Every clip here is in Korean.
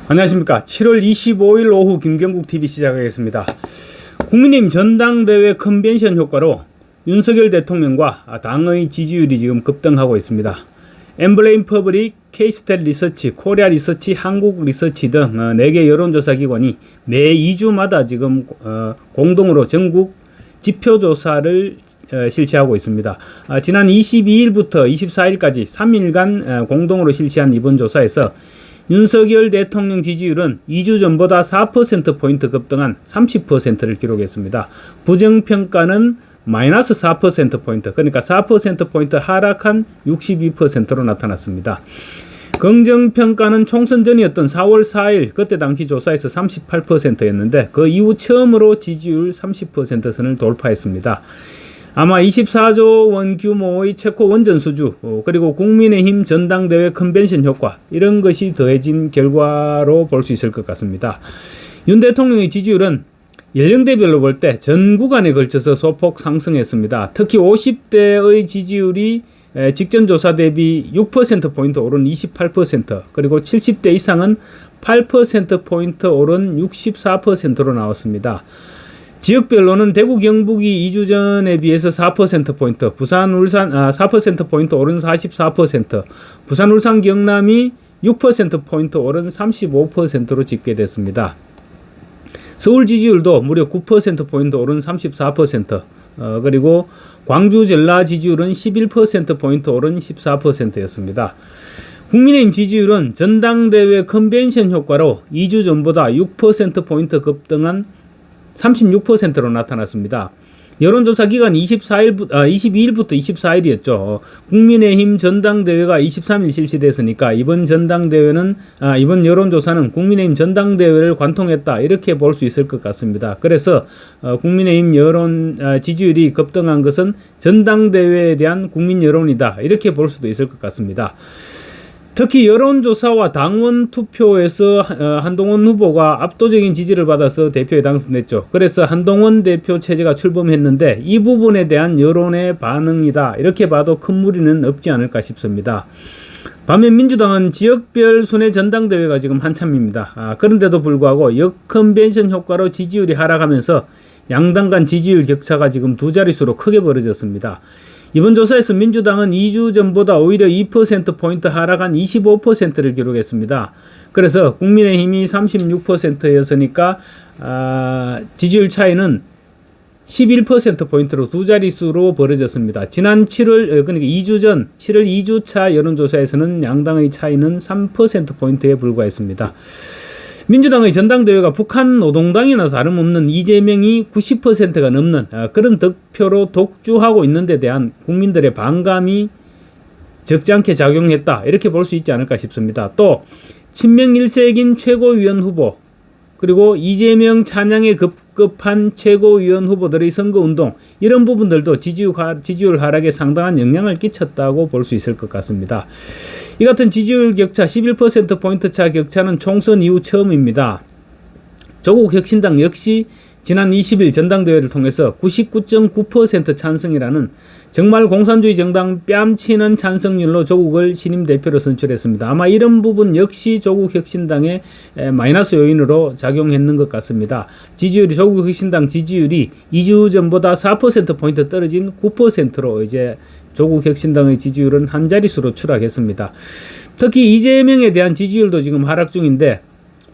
안녕하십니까. 7월 25일 오후 김경국TV 시작하겠습니다. 국민의힘 전당대회 컨벤션 효과로 윤석열 대통령과 당의 지지율이 지금 급등하고 있습니다. 엠블레임 퍼블릭, K-스탯 리서치, 코리아 리서치, 한국 리서치 등 4개 여론조사 기관이 매 2주마다 지금 공동으로 전국 지표조사를 실시하고 있습니다. 지난 22일부터 24일까지 3일간 공동으로 실시한 이번 조사에서 윤석열 대통령 지지율은 2주 전보다 4%포인트 급등한 30%를 기록했습니다. 부정평가는 마이너스 4%포인트, 그러니까 4%포인트 하락한 62%로 나타났습니다. 긍정평가는 총선 전이었던 4월 4일 그때 당시 조사에서 38%였는데 그 이후 처음으로 지지율 30% 선을 돌파했습니다. 아마 24조 원 규모의 체코 원전 수주, 그리고 국민의힘 전당대회 컨벤션 효과, 이런 것이 더해진 결과로 볼 수 있을 것 같습니다. 윤 대통령의 지지율은 연령대별로 볼 때 전 구간에 걸쳐서 소폭 상승했습니다. 특히 50대의 지지율이 직전 조사 대비 6%포인트 오른 28%, 그리고 70대 이상은 8%포인트 오른 64%로 나왔습니다. 지역별로는 대구 경북이 2주 전에 비해서 4%포인트, 부산 울산 4%포인트 오른 44%, 부산 울산 경남이 6%포인트 오른 35%로 집계됐습니다. 서울 지지율도 무려 9%포인트 오른 34%, 그리고 광주 전라 지지율은 11%포인트 오른 14%였습니다. 국민의힘 지지율은 전당대회 컨벤션 효과로 2주 전보다 6%포인트 급등한 36%로 나타났습니다. 여론조사 기간 22일부터 24일이었죠. 국민의힘 전당대회가 23일 실시됐으니까 이번 여론조사는 국민의힘 전당대회를 관통했다, 이렇게 볼 수 있을 것 같습니다. 그래서 국민의힘 여론 지지율이 급등한 것은 전당대회에 대한 국민 여론이다, 이렇게 볼 수도 있을 것 같습니다. 특히 여론조사와 당원 투표에서 한동훈 후보가 압도적인 지지를 받아서 대표에 당선됐죠. 그래서 한동훈 대표 체제가 출범했는데 이 부분에 대한 여론의 반응이다, 이렇게 봐도 큰 무리는 없지 않을까 싶습니다. 반면 민주당은 지역별 순회 전당대회가 지금 한참입니다. 그런데도 불구하고 역컨벤션 효과로 지지율이 하락하면서 양당 간 지지율 격차가 지금 두 자릿수로 크게 벌어졌습니다. 이번 조사에서 민주당은 2주 전보다 오히려 2%포인트 하락한 25%를 기록했습니다. 그래서 국민의힘이 36%였으니까 지지율 차이는 11%포인트로 두 자릿수로 벌어졌습니다. 지난 7월, 그러니까 2주 전 7월 2주차 여론조사에서는 양당의 차이는 3%포인트에 불과했습니다. 민주당의 전당대회가 북한 노동당이나 다름없는 이재명이 90%가 넘는 그런 득표로 독주하고 있는 데 대한 국민들의 반감이 적지 않게 작용했다, 이렇게 볼 수 있지 않을까 싶습니다. 또 친명일색인 최고위원 후보, 그리고 이재명 찬양에 급급한 최고위원 후보들의 선거운동, 이런 부분들도 지지율 하락에 상당한 영향을 끼쳤다고 볼 수 있을 것 같습니다. 이 같은 지지율 격차 11%포인트 차 격차는 총선 이후 처음입니다. 조국 혁신당 역시 지난 20일 전당대회를 통해서 99.9% 찬성이라는 정말 공산주의 정당 뺨치는 찬성률로 조국을 신임 대표로 선출했습니다. 아마 이런 부분 역시 조국 혁신당의 마이너스 요인으로 작용했는 것 같습니다. 조국 혁신당 지지율이 2주 전보다 4%포인트 떨어진 9%로 이제 조국 혁신당의 지지율은 한 자릿수로 추락했습니다. 특히 이재명에 대한 지지율도 지금 하락 중인데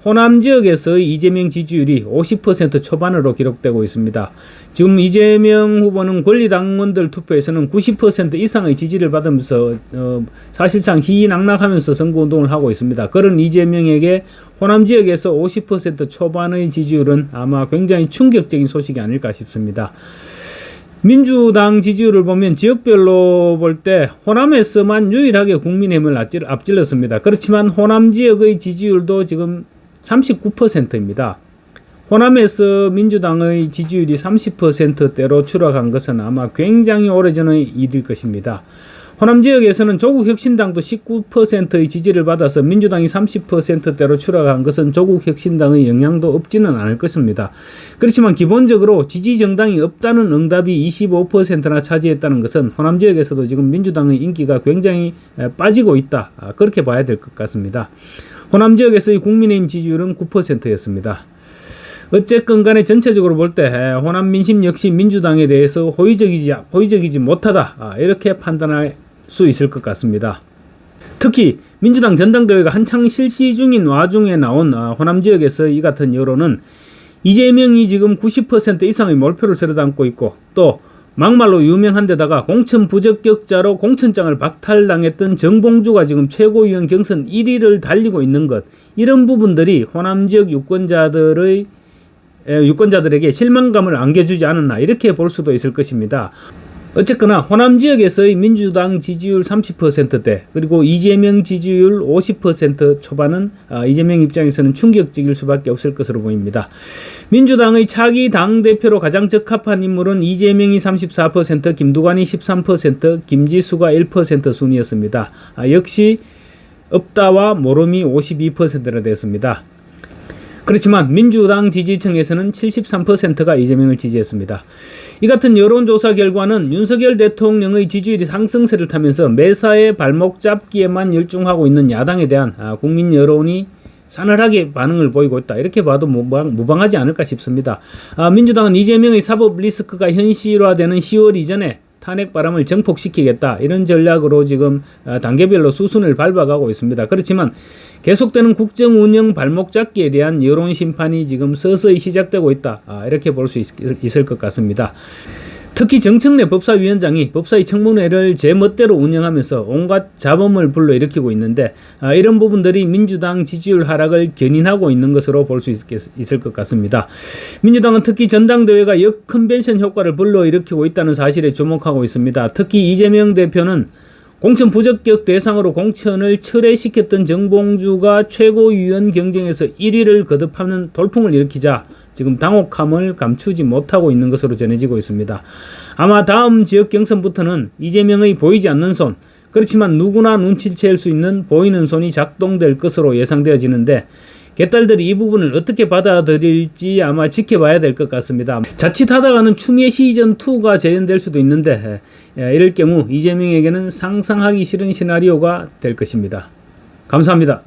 호남 지역에서의 이재명 지지율이 50% 초반으로 기록되고 있습니다. 지금 이재명 후보는 권리당원들 투표에서는 90% 이상의 지지를 받으면서 사실상 희낙낙하면서 선거운동을 하고 있습니다. 그런 이재명에게 호남 지역에서 50% 초반의 지지율은 아마 굉장히 충격적인 소식이 아닐까 싶습니다. 민주당 지지율을 보면 지역별로 볼 때 호남에서만 유일하게 국민의힘을 앞질렀습니다. 그렇지만 호남 지역의 지지율도 지금 39%입니다. 호남에서 민주당의 지지율이 30%대로 추락한 것은 아마 굉장히 오래전의 일일 것입니다. 호남 지역에서는 조국혁신당도 19%의 지지를 받아서 민주당이 30%대로 추락한 것은 조국혁신당의 영향도 없지는 않을 것입니다. 그렇지만 기본적으로 지지 정당이 없다는 응답이 25%나 차지했다는 것은 호남 지역에서도 지금 민주당의 인기가 굉장히 빠지고 있다. 그렇게 봐야 될 것 같습니다. 호남 지역에서의 국민의힘 지지율은 9%였습니다. 어쨌건 간에 전체적으로 볼 때 호남 민심 역시 민주당에 대해서 호의적이지 못하다. 이렇게 판단할 수 있을 것 같습니다. 특히 민주당 전당대회가 한창 실시 중인 와중에 나온 호남 지역에서 이 같은 여론은 이재명이 지금 90% 이상의 몰표를 세려담고 있고 또 막말로 유명한 데다가 공천 부적격자로 공천장을 박탈당했던 정봉주가 지금 최고위원 경선 1위를 달리고 있는 것, 이런 부분들이 호남 지역 유권자들에게 실망감을 안겨주지 않았나 이렇게 볼 수도 있을 것입니다. 어쨌거나 호남 지역에서의 민주당 지지율 30%대 그리고 이재명 지지율 50% 초반은 이재명 입장에서는 충격적일 수밖에 없을 것으로 보입니다. 민주당의 차기 당대표로 가장 적합한 인물은 이재명이 34%, 김두관이 13%, 김지수가 1% 순이었습니다. 역시 없다와 모름이 52%나 됐습니다. 그렇지만 민주당 지지층에서는 73%가 이재명을 지지했습니다. 이 같은 여론조사 결과는 윤석열 대통령의 지지율이 상승세를 타면서 매사에 발목 잡기에만 열중하고 있는 야당에 대한 국민 여론이 싸늘하게 반응을 보이고 있다. 이렇게 봐도 무방하지 않을까 싶습니다. 민주당은 이재명의 사법 리스크가 현실화되는 10월 이전에 탄핵 바람을 정폭시키겠다. 이런 전략으로 지금 단계별로 수순을 밟아가고 있습니다. 그렇지만 계속되는 국정 운영 발목 잡기에 대한 여론 심판이 지금 서서히 시작되고 있다. 이렇게 볼 수 있을 것 같습니다. 특히 정청래 법사위원장이 법사위 청문회를 제멋대로 운영하면서 온갖 잡음을 불러일으키고 있는데 이런 부분들이 민주당 지지율 하락을 견인하고 있는 것으로 볼 수 있을 것 같습니다. 민주당은 특히 전당대회가 역컨벤션 효과를 불러일으키고 있다는 사실에 주목하고 있습니다. 특히 이재명 대표는 공천 부적격 대상으로 공천을 철회시켰던 정봉주가 최고위원 경쟁에서 1위를 거듭하는 돌풍을 일으키자 지금 당혹함을 감추지 못하고 있는 것으로 전해지고 있습니다. 아마 다음 지역 경선부터는 이재명의 보이지 않는 손, 그렇지만 누구나 눈치챌 수 있는 보이는 손이 작동될 것으로 예상되어지는데 개딸들이 이 부분을 어떻게 받아들일지 아마 지켜봐야 될 것 같습니다. 자칫하다가는 추미애 시즌2가 재현될 수도 있는데 이럴 경우 이재명에게는 상상하기 싫은 시나리오가 될 것입니다. 감사합니다.